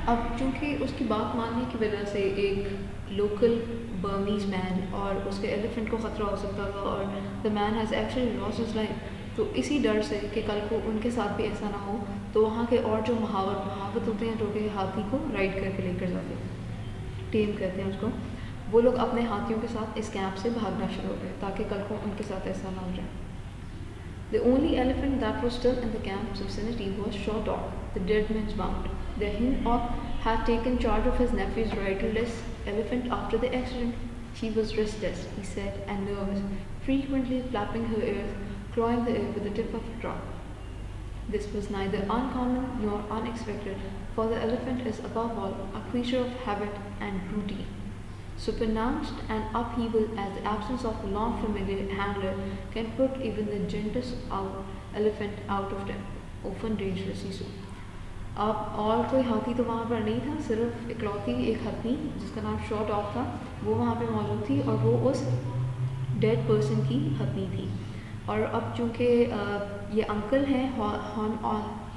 अब चूँकि उसकी बात मानने की वजह से एक लोकल बर्मीज़ मैन और उसके एलिफेंट को ख़तरा हो सकता था और the man has actually lost his life, तो इसी डर से कि कल को उनके साथ भी ऐसा ना हो, तो वहाँ के और जो महावत होते हैं जो कि हाथी को राइड करके लेकर जाते हैं, टेम कहते हैं उसको, वो लोग अपने हाथियों के साथ इस कैंप से भागना शुरू हो गए ताकि कल को उनके साथ ऐसा ना हो जाए। The only elephant that was still in the camp's vicinity was Shaw Dog, the dead man's mount. The hind ox had taken charge of his nephew's riderless elephant after the accident. She was restless, he said, and nervous, frequently flapping her ears, clawing the air with the tip of a trunk. This was neither uncommon nor unexpected, for the elephant is above all a creature of habit and routine. So pronounced an upheaval as the absence of a long familiar handler can put even the gentlest elephant out of temper, often dangerously so. अब और कोई हाथी तो वहाँ पर नहीं था, सिर्फ इकलौती एक हथनी जिसका नाम शॉ डॉग था वो वहाँ पे मौजूद थी और वो उस डेड पर्सन की हथनी थी। और अब चूँकि ये अंकल हैं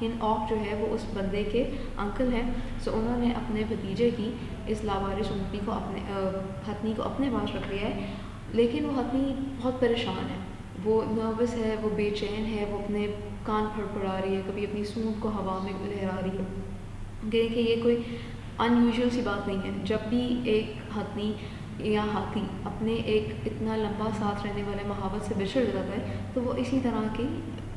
हिन ऑक जो है वो उस बंदे के अंकल हैं, सो उन्होंने अपने भतीजे की इस लावारिस ऊँटनी को हथनी को अपने पास रख लिया है। लेकिन वो हथनी बहुत परेशान है, वो नर्वस है, वो बेचैन है, वो अपने कान फड़फड़ा रही है, कभी अपनी सूंड को हवा में लहरा रही है। देखिए ये कोई अनयूजुअल सी बात नहीं है। जब भी एक हथनी या हाथी अपने एक इतना लंबा साथ रहने वाले महावत से बिछड़ जाता है तो वो इसी तरह की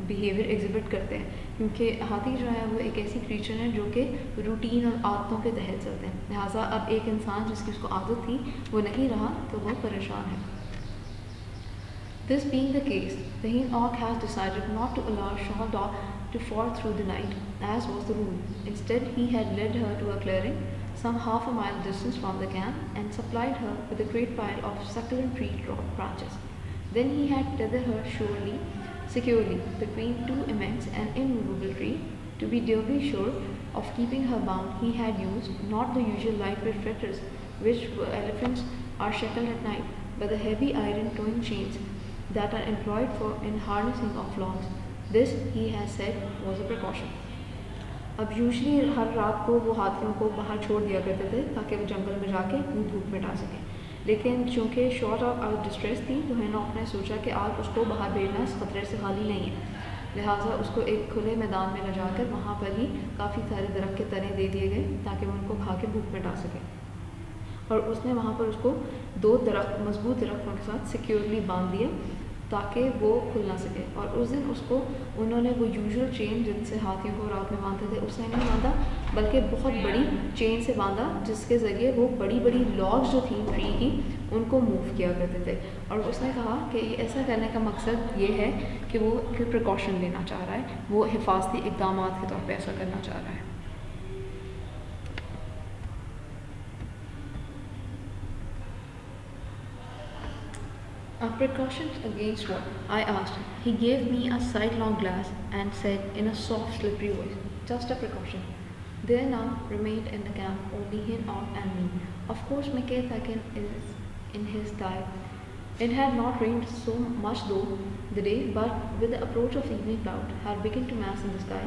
बिहेवियर एग्जिबिट करते हैं, क्योंकि हाथी जो है वो एक ऐसी क्रीचर है जो कि रूटीन और आदतों के तहत चलते हैं। लिहाजा अब एक इंसान जिसकी उसको आदत थी वो नहीं रहा तो वो परेशान है। This being the case, the hind ox has decided not to allow Shaw Dog to fall through the night, as was the rule. Instead, he had led her to a clearing some half a mile distance from the camp and supplied her with a great pile of succulent tree branches. Then he had tethered her securely between two immense and immovable trees. To be doubly sure of keeping her bound, he had used not the usual lightweight fetters which elephants are shackled at night, but the heavy iron towing chains that are employed in harnessing of logs. This, he has said, was a precaution. अब usually हर रात को वो हाथियों को बाहर छोड़ दिया करते थे ताकि वो जंगल में जाके अपनी धूप मिटा सकें, लेकिन चूँकि शॉर्ट ऑफ डिस्ट्रेस थी तो हिनॉक ने सोचा कि आज उसको बाहर भेजना इस खतरे से खाली नहीं है, लिहाजा उसको एक खुले मैदान में ले जाकर वहाँ पर ही काफ़ी सारे दरख्त के तने दे दिए गए ताकि वो उनको खा के भूख मिटा सके। और उसने वहाँ पर उसको दो मजबूत दरख्तों के साथ सिक्योरली बांध दिया ताकि वो खुल ना सके। और उस दिन उसको उन्होंने वो यूजुअल चेन जिनसे हाथियों को रात में बांधते थे उससे नहीं बांधा, बल्कि बहुत बड़ी चेन से बांधा जिसके ज़रिए वो बड़ी बड़ी लॉग्स जो थी ट्री की उनको मूव किया करते थे। और उसने कहा कि ऐसा करने का मकसद ये है कि वो कोई प्रिकॉशन लेना चाह रहा है, वो हिफाजती इक़दाम के तौर पर ऐसा करना चाह रहा है। A precaution against what? I asked. He gave me a sidelong glass and said in a soft, slippery voice, just a precaution. There now remained in the camp only Hinnock and me. Of course, Meketakin is in his dive. It had not rained so much though the day, but with the approach of evening cloud had begun to mass in the sky.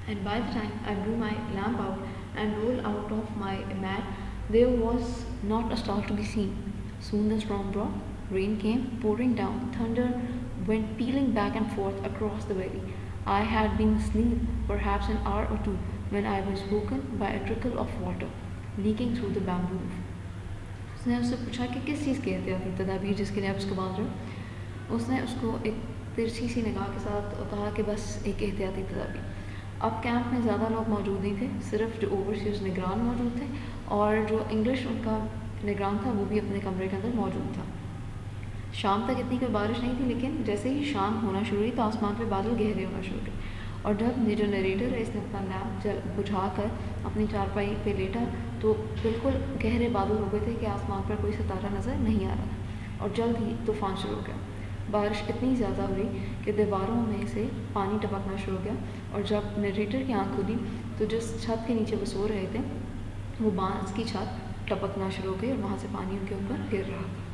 And by the time I blew my lamp out and rolled out of my mat, there was not a star to be seen. Soon the storm broke. Rain came pouring down, thunder went pealing back and forth across the valley. I had been asleep perhaps an hour or two when I was woken by a trickle of water leaking through the bamboo roof. उसने उससे पूछा कि किस चीज़ की एहतियाती तदाबीर जिसके लिए आप उसको बांध रहे हो। उसने उसको एक तिरछी सी निगाह के साथ कहा कि बस एक एहतियाती तदाबीर। अब कैंप में ज़्यादा लोग मौजूद नहीं थे, सिर्फ जो ओवरसीयर्स निगरान मौजूद थे और जो इंग्लिश उनका निगरान था वो भी अपने कमरे के अंदर मौजूद था। शाम तक इतनी कोई बारिश नहीं थी, लेकिन जैसे ही शाम होना शुरू हुई तो आसमान पे बादल गहरे होना शुरू हुए और जब जो नरेटर है इसने अपना लैम्प बुझा कर अपनी चारपाई पे लेटा तो बिल्कुल गहरे बादल हो गए थे कि आसमान पर कोई सितारा नज़र नहीं आ रहा था और जल्द ही तूफ़ान शुरू हो गया। बारिश इतनी ज़्यादा हुई कि दीवारों में से पानी टपकना शुरू हो गया और जब नरेटर की आँख खुली तो जिस छत के नीचे वो सो रहे थे वो बांस की छत टपकना शुरू हो गई और वहाँ से पानी उनके ऊपर गिर रहा था।